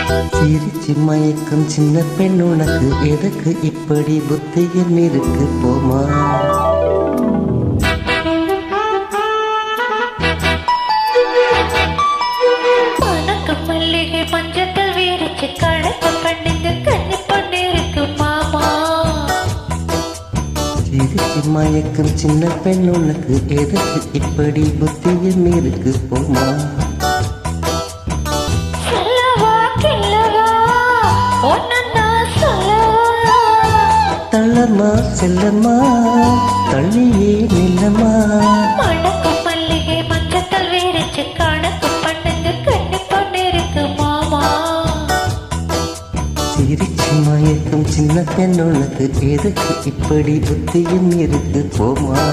சிரிச்சு மயக்கும் சின்ன பெண் உனக்கு எதற்கு இப்படி புத்தியில் இருக்கு போமா? சிரிச்சு மயக்கும் சின்ன பெண் உனக்கு எதற்கு இப்படி புத்தியில் இருக்கு போமா? தள்ளம்மா செல்லம்மா தள்ளியே நில்லம்மா. சிரிச்சு மயக்கும் சின்ன பெண் உனக்கு எதுக்கு இப்படி புத்தியும் இருக்கு போமா?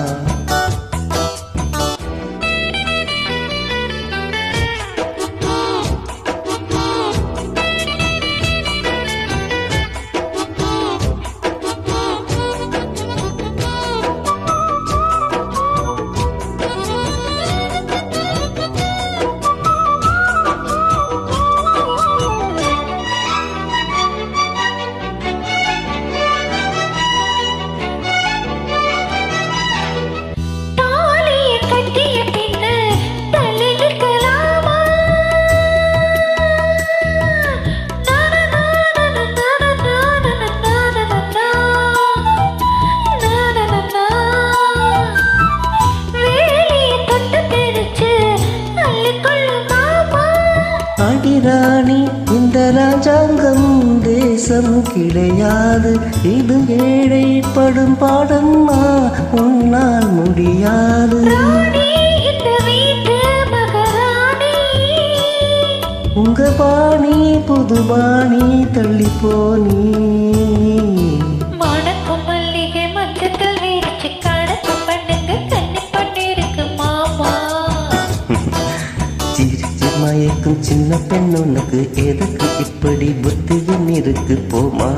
அடிராணி இந்த ராஜாங்கம் தேசம் கிடையாது, இது ஏழைப்படும் பாடம்மா உன்னால் முடியாது. உங்க பாணி புது பாணி தள்ளி போனி. மயக்கும் சின்ன பெண் உனக்கு எதற்கு இப்படி புத்தியும் இருக்கு போமா?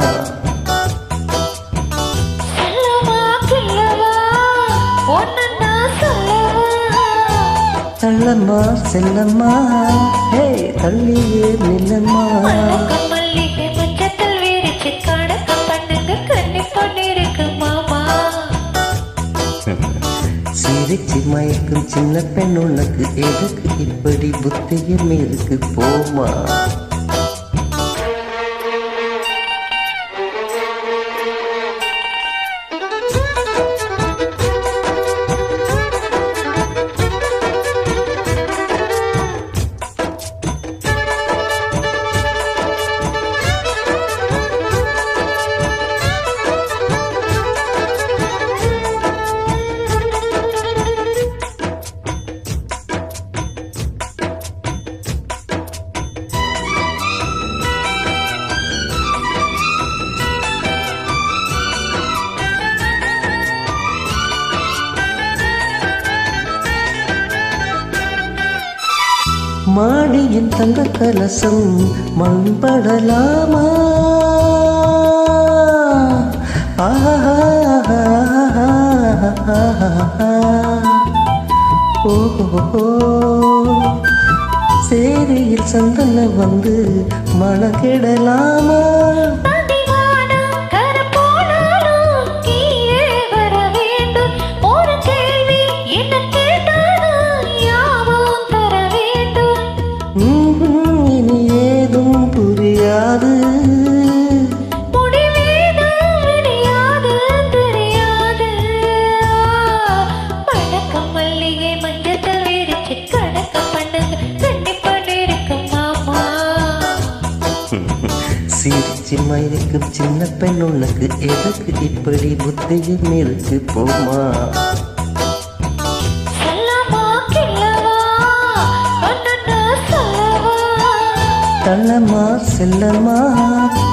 தள்ளம்மா செல்லம்மா ஹே தள்ளியே நில்லம்மா. சிரிச்சு மயக்கும் சின்ன பெண் உனக்கு எதுக்கு இப்படி புத்தியும் இருக்கு போமா? மாடியின் தங்க கலசம் மண்படலாமா? ஓஹோ சேரியில் சந்தன வந்து மணக்கிடலாமா? இனி ஏதும் புரியாது, சிரிச்சு மயக்கும் சின்ன பெண் உனக்கு எதற்கு இப்படி புத்தியும் இருக்கு போமா? தள்ளம்மா செல்லம்மா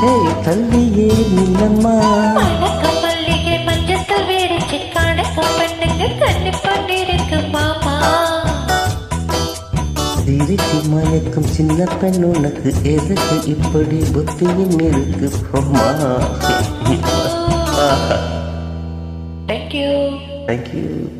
ஹே தள்ளியே நில்லம்மா. சிரிச்சு மயக்கும் சின்ன பெண் உனக்கு எதற்கு இப்படி புத்தியும் இருக்கு போமா? Thank you. Thank you.